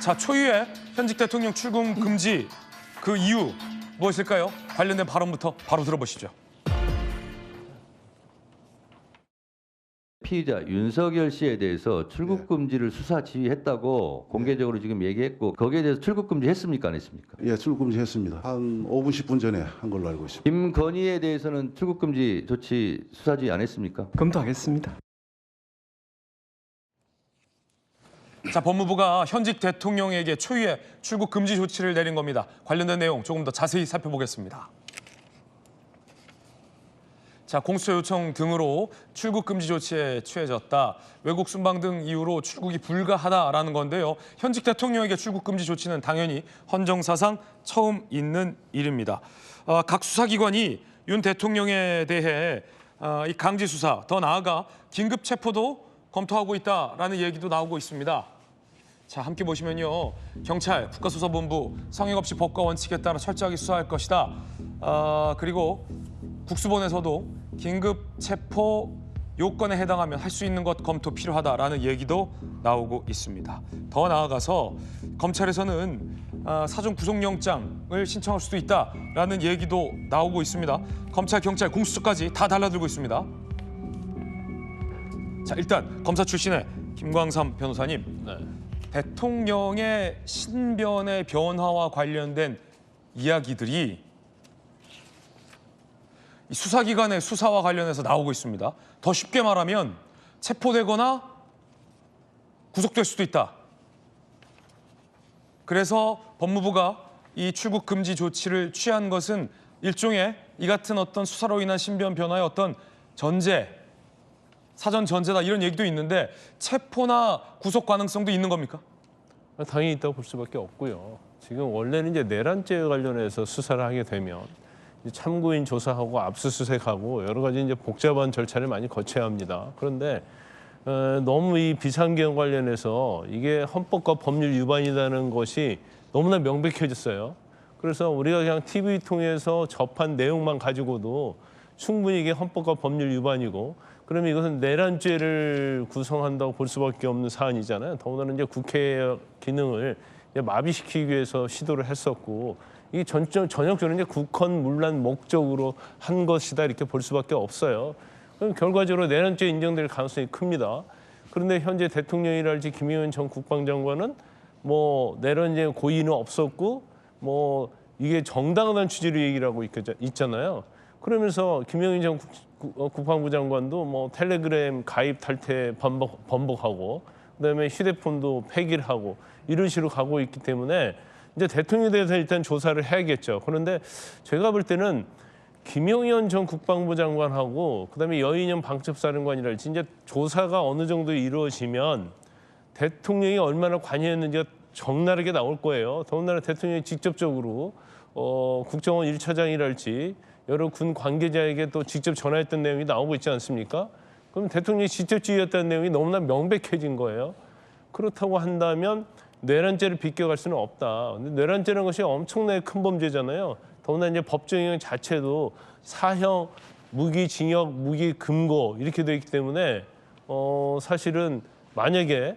자, 초유의 현직 대통령 출국 금지 그 이유 무엇일까요? 관련된 발언부터 바로 들어보시죠. 피의자 윤석열 씨에 대해서 출국 금지를 수사 지휘했다고 공개적으로 지금 얘기했고 거기에 대해서 출국 금지 했습니까 안 했습니까? 예, 출국 금지했습니다. 한 5분 10분 전에 한 걸로 알고 있습니다. 김건희에 대해서는 출국 금지 조치 수사 지휘 안 했습니까? 검토하겠습니다. 자, 법무부가 현직 대통령에게 초유의 출국 금지 조치를 내린 겁니다. 관련된 내용 조금 더 자세히 살펴보겠습니다. 자, 공수처 요청 등으로 출국 금지 조치에 취해졌다. 외국 순방 등 이유로 출국이 불가하다라는 건데요. 현직 대통령에게 출국 금지 조치는 당연히 헌정사상 처음 있는 일입니다. 각 수사기관이 윤 대통령에 대해 이 강제 수사, 더 나아가 긴급 체포도 검토하고 있다라는 얘기도 나오고 있습니다. 자, 함께 보시면요. 경찰, 국가수사본부 성역 없이 법과 원칙에 따라 철저하게 수사할 것이다. 그리고 국수본에서도 긴급 체포 요건에 해당하면 할 수 있는 것 검토 필요하다라는 얘기도 나오고 있습니다. 더 나아가서 검찰에서는 사전 구속영장을 신청할 수도 있다라는 얘기도 나오고 있습니다. 검찰, 경찰, 공수처까지 다 달라들고 있습니다. 자, 일단 검사 출신의 김광삼 변호사님, 대통령의 신변의 변화와 관련된 이야기들이 이 수사기관의 수사와 관련해서 나오고 있습니다. 더 쉽게 말하면 체포되거나 구속될 수도 있다. 그래서 법무부가 이 출국 금지 조치를 취한 것은 일종의 이 같은 어떤 수사로 인한 신변 변화의 어떤 전제, 사전 전제다 이런 얘기도 있는데 체포나 구속 가능성도 있는 겁니까? 당연히 있다고 볼 수밖에 없고요. 지금 원래는 이제 내란죄 관련해서 수사를 하게 되면 참고인 조사하고 압수수색하고 여러 가지 이제 복잡한 절차를 많이 거쳐야 합니다. 그런데 너무 이 비상계엄 관련해서 이게 헌법과 법률 위반이라는 것이 너무나 명백해졌어요. 그래서 우리가 그냥 TV 통해서 접한 내용만 가지고도 충분히 이게 헌법과 법률 위반이고 그러면 이것은 내란죄를 구성한다고 볼 수밖에 없는 사안이잖아요. 더군다나 이제 국회 기능을 마비시키기 위해서 시도를 했었고 이게 전형적으로 이제 국헌 문란 목적으로 한 것이다 이렇게 볼 수밖에 없어요. 그럼 결과적으로 내란죄 인정될 가능성이 큽니다. 그런데 현재 대통령이랄지 김영현 전 국방장관은 뭐 내란죄 고의는 없었고 뭐 이게 정당한 취지로 얘기를 하고 있잖아요. 그러면서 김영현 전 국방부 장관도 뭐 텔레그램 가입 탈퇴 번복하고 그다음에 휴대폰도 폐기를 하고 이런 식으로 가고 있기 때문에 이제 대통령에 대해서 일단 조사를 해야겠죠. 그런데 제가 볼 때는 김영현 전 국방부 장관하고 그다음에 여인영 방첩사령관이랄지 이제 조사가 어느 정도 이루어지면 대통령이 얼마나 관여했는지가 적나라하게 나올 거예요. 더군다나 대통령이 직접적으로 국정원 1차장이랄지 여러 군 관계자에게 또 직접 전화했던 내용이 나오고 있지 않습니까? 그럼 대통령이 직접 지휘했다는 내용이 너무나 명백해진 거예요. 그렇다고 한다면 내란죄를 비껴갈 수는 없다. 근데 내란죄라는 것이 엄청나게 큰 범죄잖아요. 더군다나 이제 법정 형량 자체도 사형, 무기징역, 무기금고 이렇게 되어 있기 때문에 사실은 만약에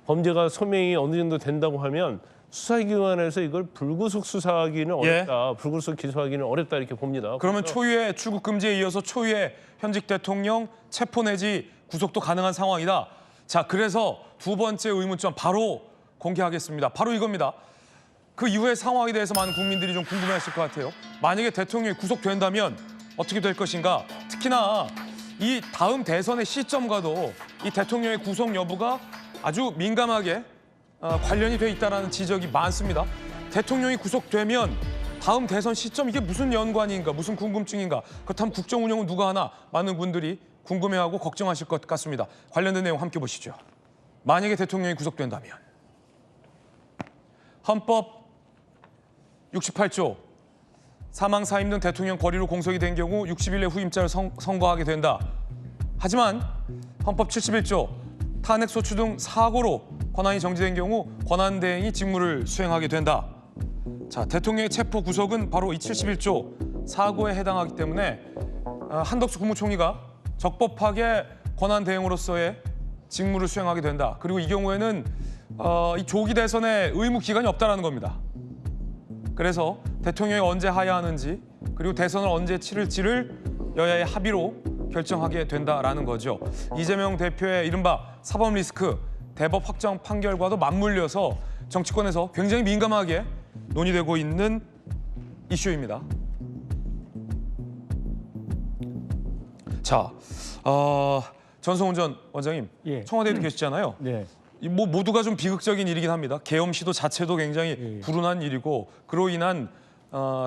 범죄가 소명이 어느 정도 된다고 하면 수사기관에서 이걸 불구속 수사하기는 어렵다. 불구속 기소하기는 어렵다 이렇게 봅니다. 그러면 초유의 출국 금지에 이어서 초유의 현직 대통령 체포 내지 구속도 가능한 상황이다. 자, 그래서 두 번째 의문점 바로 공개하겠습니다. 바로 이겁니다. 그 이후의 상황에 대해서 많은 국민들이 좀 궁금해하실 것 같아요. 만약에 대통령이 구속된다면 어떻게 될 것인가? 특히나 이 다음 대선의 시점과도 이 대통령의 구속 여부가 아주 민감하게 관련이 돼 있다는 지적이 많습니다. 대통령이 구속되면 다음 대선 시점 이게 무슨 연관인가, 무슨 궁금증인가? 그렇다면 국정 운영은 누가 하나? 많은 분들이 궁금해하고 걱정하실 것 같습니다. 관련된 내용 함께 보시죠. 만약에 대통령이 구속된다면 헌법 68조 사망, 사임 등 대통령 권리로 공석이 된 경우 60일 내 후임자를 선거하게 된다. 하지만 헌법 71조 탄핵 소추 등 사고로 권한이 정지된 경우 권한대행이 직무를 수행하게 된다. 자, 대통령의 체포 구속은 바로 이 71조 사고에 해당하기 때문에 한덕수 국무총리가 적법하게 권한대행으로서의 직무를 수행하게 된다. 그리고 이 경우에는 이 조기 대선에 의무 기간이 없다라는 겁니다. 그래서 대통령이 언제 하야하는지 그리고 대선을 언제 치를지를 여야의 합의로 결정하게 된다라는 거죠. 이재명 대표의 이른바 사법 리스크 대법 확정 판결과도 맞물려서 정치권에서 굉장히 민감하게 논의되고 있는 이슈입니다. 자, 전성훈 전 원장님, 예. 청와대에도 계시잖아요. 네. 뭐 모두가 좀 비극적인 일이긴 합니다. 계엄 시도 자체도 굉장히 불운한 일이고 그로 인한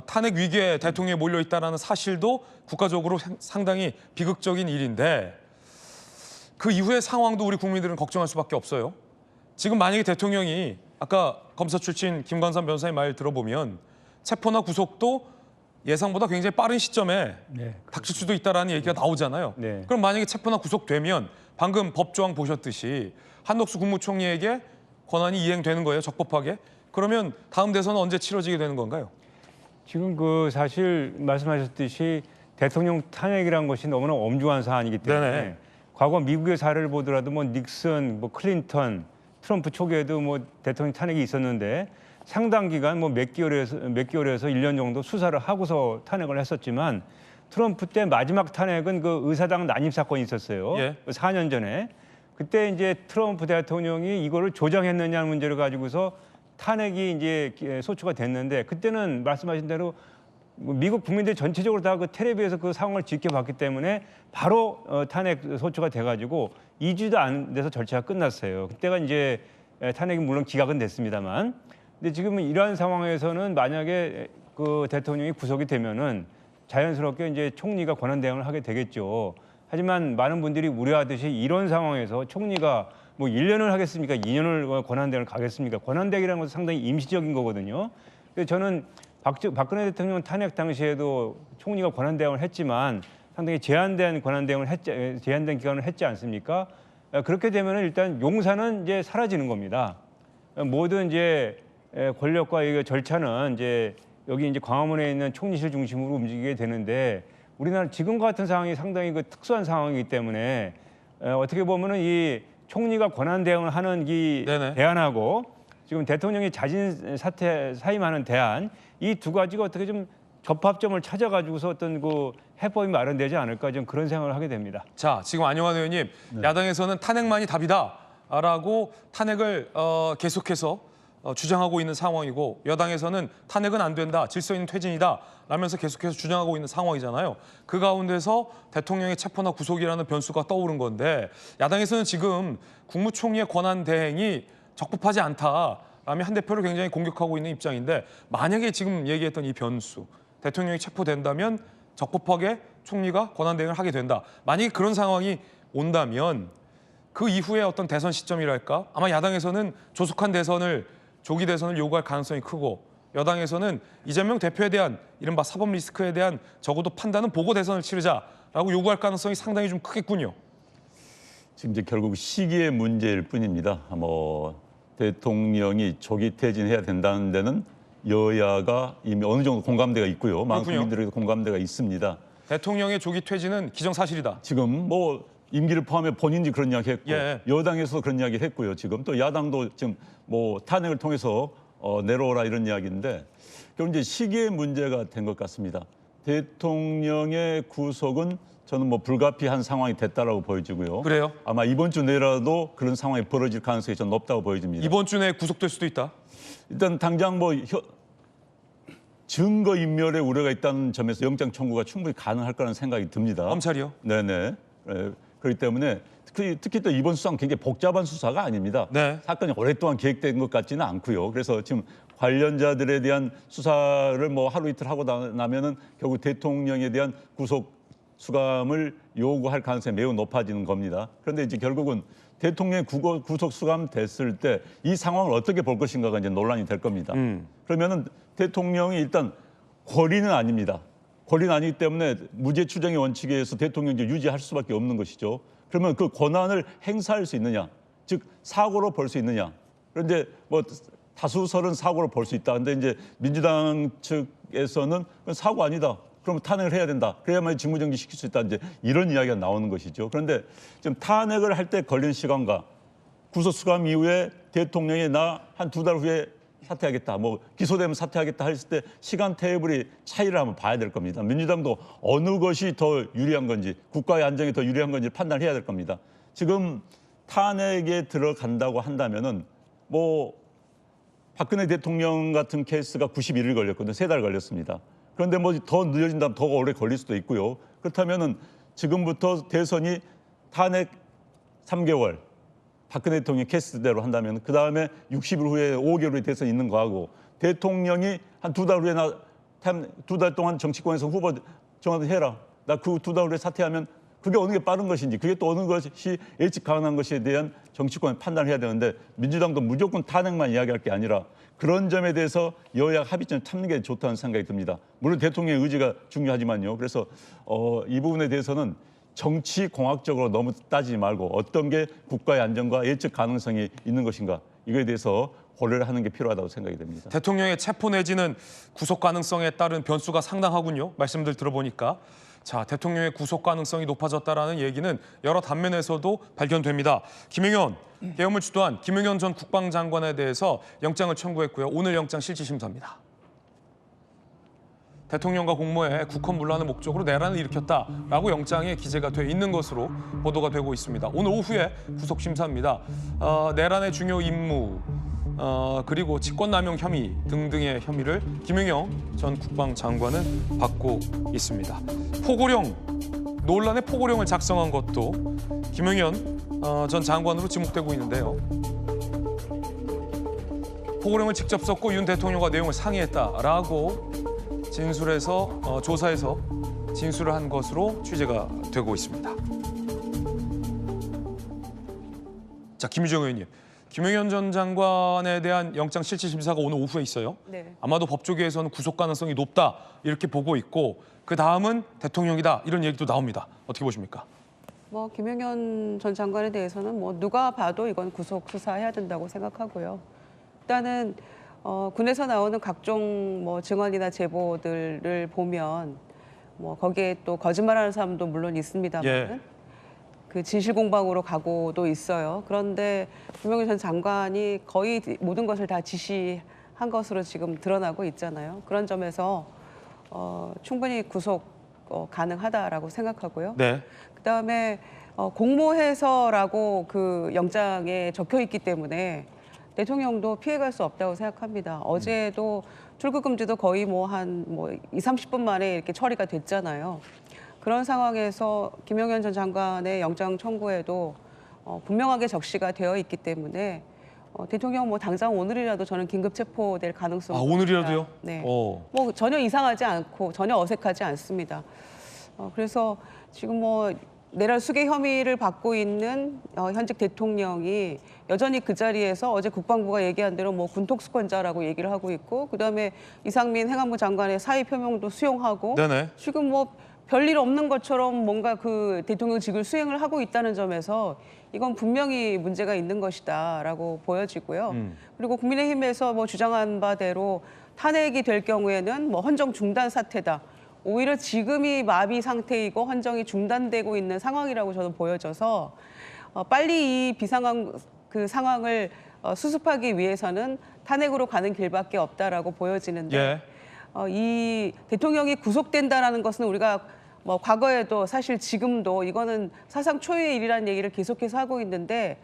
탄핵 위기에 대통령이 몰려 있다라는 사실도 국가적으로 상당히 비극적인 일인데 그 이후의 상황도 우리 국민들은 걱정할 수밖에 없어요. 지금 만약에 대통령이 아까 검사 출신 김관삼 변호사의 말 들어보면 체포나 구속도 예상보다 굉장히 빠른 시점에 네. 닥칠 수도 있다라는 얘기가 나오잖아요. 네. 그럼 만약에 체포나 구속되면 방금 법조항 보셨듯이 한덕수 국무총리에게 권한이 이행되는 거예요, 적법하게. 그러면 다음 대선은 언제 치러지게 되는 건가요? 지금 그 사실 말씀하셨듯이 대통령 탄핵이라는 것이 너무나 엄중한 사안이기 때문에 네네. 과거 미국의 사례를 보더라도 뭐 닉슨, 뭐 클린턴, 트럼프 초기에도 뭐 대통령 탄핵이 있었는데 상당 기간 뭐 몇 개월에서 1년 정도 수사를 하고서 탄핵을 했었지만 트럼프 때 마지막 탄핵은 그 의사당 난입 사건이 있었어요. 예. 4년 전에. 그때 이제 트럼프 대통령이 이거를 조정했느냐는 문제를 가지고서 탄핵이 이제 소추가 됐는데 그때는 말씀하신 대로 미국 국민들 전체적으로 다 그 텔레비에서 그 상황을 지켜봤기 때문에 바로 탄핵 소추가 돼가지고 2주도 안 돼서 절차가 끝났어요. 그때가 이제 탄핵이 물론 기각은 됐습니다만, 근데 지금 이러한 상황에서는 만약에 그 대통령이 구속이 되면은 자연스럽게 이제 총리가 권한 대행을 하게 되겠죠. 하지만 많은 분들이 우려하듯이 이런 상황에서 총리가 뭐 1년을 하겠습니까? 2년을 권한대행을 가겠습니까? 권한대행이라는 것은 상당히 임시적인 거거든요. 그래서 저는 박근혜 대통령 탄핵 당시에도 총리가 권한대행을 했지만 상당히 제한된 제한된 기간을 했지 않습니까? 그렇게 되면 일단 용사는 이제 사라지는 겁니다. 모든 이제 권력과 이 절차는 이제 여기 이제 광화문에 있는 총리실 중심으로 움직이게 되는데 우리나라 지금 같은 상황이 상당히 그 특수한 상황이기 때문에 어떻게 보면은 이 총리가 권한 대응을 하는 이 네네. 대안하고 지금 대통령이 자진 사퇴 사임하는 대안 이 두 가지가 어떻게 좀 접합점을 찾아가지고서 어떤 그 해법이 마련되지 않을까 좀 그런 생각을 하게 됩니다. 자, 지금 안영환 의원님, 야당에서는 탄핵만이 답이다라고 탄핵을 계속해서 주장하고 있는 상황이고 여당에서는 탄핵은 안 된다, 질서 있는 퇴진이다 라면서 계속해서 주장하고 있는 상황이잖아요. 그 가운데서 대통령의 체포나 구속이라는 변수가 떠오른 건데 야당에서는 지금 국무총리의 권한 대행이 적법하지 않다라며 한 대표를 굉장히 공격하고 있는 입장인데 만약에 지금 얘기했던 이 변수, 대통령이 체포된다면 적법하게 총리가 권한 대행을 하게 된다. 만약에 그런 상황이 온다면 그 이후에 어떤 대선 시점이랄까 아마 야당에서는 조속한 조기 대선을 요구할 가능성이 크고 여당에서는 이재명 대표에 대한 이른바 사법 리스크에 대한 적어도 판단은 보고 대선을 치르자라고 요구할 가능성이 상당히 좀 크겠군요. 지금 이제 결국 시기의 문제일 뿐입니다. 뭐 대통령이 조기 퇴진해야 된다는 데는 여야가 이미 어느 정도 공감대가 있고요. 많은 그렇군요. 국민들에게 공감대가 있습니다. 대통령의 조기 퇴진은 기정사실이다. 지금 뭐 임기를 포함해 본인이 그런 이야기 했고 예. 여당에서도 그런 이야기 했고요. 지금 또 야당도 지금 뭐 탄핵을 통해서 내려오라 이런 이야기인데 결국 이제 시기의 문제가 된 것 같습니다. 대통령의 구속은 저는 뭐 불가피한 상황이 됐다라고 보여지고요. 그래요? 아마 이번 주 내라도 그런 상황이 벌어질 가능성이 좀 높다고 보여집니다. 이번 주 내에 구속될 수도 있다. 일단 당장 뭐 증거 인멸에 우려가 있다는 점에서 영장 청구가 충분히 가능할 거라는 생각이 듭니다. 검찰이요? 네네. 그렇기 때문에 특히 또 이번 수사는 굉장히 복잡한 수사가 아닙니다. 네. 사건이 오랫동안 계획된 것 같지는 않고요. 그래서 지금 관련자들에 대한 수사를 뭐 하루 이틀 하고 나면은 결국 대통령에 대한 구속 수감을 요구할 가능성이 매우 높아지는 겁니다. 그런데 이제 결국은 대통령의 구속 수감 됐을 때 이 상황을 어떻게 볼 것인가가 이제 논란이 될 겁니다. 그러면은 대통령이 일단 권리는 아닙니다. 권리는 아니기 때문에 무죄 추정의 원칙에 의해서 대통령이 유지할 수밖에 없는 것이죠. 그러면 그 권한을 행사할 수 있느냐, 즉 사고로 볼 수 있느냐. 그런데 뭐 다수설은 사고로 볼 수 있다. 근데 이제 민주당 측에서는 그건 사고 아니다. 그럼 탄핵을 해야 된다. 그래야만 직무정지 시킬 수 있다. 이제 이런 이야기가 나오는 것이죠. 그런데 지금 탄핵을 할 때 걸린 시간과 구속 수감 이후에 대통령이 나 한 2달 후에 사퇴하겠다, 뭐 기소되면 사퇴하겠다 했을 때 시간 테이블이 차이를 한번 봐야 될 겁니다. 민주당도 어느 것이 더 유리한 건지, 국가의 안정이 더 유리한 건지 판단해야 될 겁니다. 지금 탄핵에 들어간다고 한다면은 뭐 박근혜 대통령 같은 케이스가 91일 걸렸거든요. 3달 걸렸습니다. 그런데 뭐 더 늦어진다면 더 오래 걸릴 수도 있고요. 그렇다면은 지금부터 대선이 탄핵 3개월, 박근혜 대통령이 케이스대로 한다면 그 다음에 60일 후에 5개월 후에 대선이 있는 거하고 대통령이 한 2달 후에 2달 동안 정치권에서 후보 정하해라. 나 그 2달 후에 사퇴하면 그게 어느 게 빠른 것인지, 그게 또 어느 것이 예측 가능한 것에 대한 정치권이 판단을 해야 되는데 민주당도 무조건 탄핵만 이야기할 게 아니라 그런 점에 대해서 여야 합의점을 찾는 게 좋다는 생각이 듭니다. 물론 대통령의 의지가 중요하지만요. 그래서 이 부분에 대해서는 정치 공학적으로 너무 따지지 말고 어떤 게 국가의 안정과 예측 가능성이 있는 것인가, 이거에 대해서 고려를 하는 게 필요하다고 생각이 됩니다. 대통령의 체포 내지는 구속 가능성에 따른 변수가 상당하군요. 말씀들 들어보니까. 자, 대통령의 구속 가능성이 높아졌다라는 얘기는 여러 단면에서도 발견됩니다. 김용현, 계엄을 주도한 김용현 전 국방장관에 대해서 영장을 청구했고요. 오늘 영장 실질심사입니다. 대통령과 공모해 국헌 문란을 목적으로 내란을 일으켰다라고 영장에 기재가 돼 있는 것으로 보도가 되고 있습니다. 오늘 오후에 구속 심사입니다. 내란의 중요 임무, 그리고 직권남용 혐의 등등의 혐의를 김용현 전 국방장관은 받고 있습니다. 포고령, 논란의 포고령을 작성한 것도 김용현 전 장관으로 지목되고 있는데요. 포고령을 직접 썼고 윤 대통령과 내용을 상의했다라고 진술해서 조사해서 진술을 한 것으로 취재가 되고 있습니다. 자, 김유정 의원님, 김용현 전 장관에 대한 영장 실질심사가 오늘 오후에 있어요. 네. 아마도 법조계에서는 구속 가능성이 높다 이렇게 보고 있고 그 다음은 대통령이다 이런 얘기도 나옵니다. 어떻게 보십니까? 뭐 김용현 전 장관에 대해서는 뭐 누가 봐도 이건 구속 수사해야 된다고 생각하고요. 일단은 군에서 나오는 각종 뭐 증언이나 제보들을 보면 뭐 거기에 또 거짓말하는 사람도 물론 있습니다만 예. 그 진실 공방으로 가고도 있어요. 그런데 김용현 전 장관이 거의 모든 것을 다 지시한 것으로 지금 드러나고 있잖아요. 그런 점에서 충분히 구속 가능하다라고 생각하고요. 네. 그다음에 공모해서라고 그 영장에 적혀 있기 때문에 대통령도 피해갈 수 없다고 생각합니다. 어제도 출국 금지도 거의 뭐 한 20-30분 만에 이렇게 처리가 됐잖아요. 그런 상황에서 김용현 전 장관의 영장 청구에도 분명하게 적시가 되어 있기 때문에 대통령 뭐 당장 오늘이라도 저는 긴급 체포될 가능성이 오늘이라도요? 있다. 네. 오. 전혀 이상하지 않고 전혀 어색하지 않습니다. 그래서 지금 뭐 내란 수괴 혐의를 받고 있는 현직 대통령이 여전히 그 자리에서 어제 국방부가 얘기한 대로 뭐 군통수권자라고 얘기를 하고 있고 그다음에 이상민 행안부 장관의 사의 표명도 수용하고 네네. 지금 뭐 별일 없는 것처럼 뭔가 그 대통령직을 수행을 하고 있다는 점에서 이건 분명히 문제가 있는 것이다라고 보여지고요. 그리고 국민의힘에서 뭐 주장한 바대로 탄핵이 될 경우에는 뭐 헌정 중단 사태다. 오히려 지금이 마비 상태이고 헌정이 중단되고 있는 상황이라고 저는 보여져서 빨리 이 비상한 그 상황을 수습하기 위해서는 탄핵으로 가는 길밖에 없다라고 보여지는데 예. 이 대통령이 구속된다라는 것은 우리가 뭐 과거에도 사실 지금도 이거는 사상 초유의 일이라는 얘기를 계속해서 하고 있는데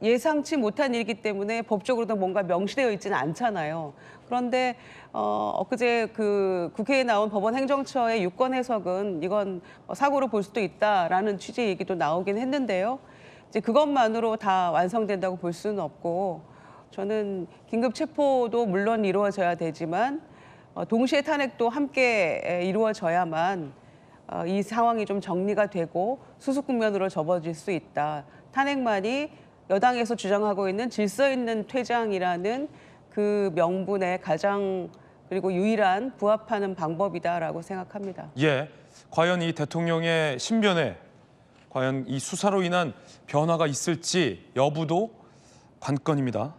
예상치 못한 일이기 때문에 법적으로도 뭔가 명시되어 있지는 않잖아요. 그런데 엊그제 그 국회에 나온 법원 행정처의 유권 해석은 이건 사고로 볼 수도 있다라는 취지의 얘기도 나오긴 했는데요. 이제 그것만으로 다 완성된다고 볼 수는 없고 저는 긴급 체포도 물론 이루어져야 되지만 동시에 탄핵도 함께 이루어져야만 이 상황이 좀 정리가 되고 수습 국면으로 접어질 수 있다. 탄핵만이 여당에서 주장하고 있는 질서 있는 퇴장이라는 그 명분에 가장 그리고 유일한 부합하는 방법이다라고 생각합니다. 예. 과연 이 대통령의 신변에 과연 이 수사로 인한 변화가 있을지 여부도 관건입니다.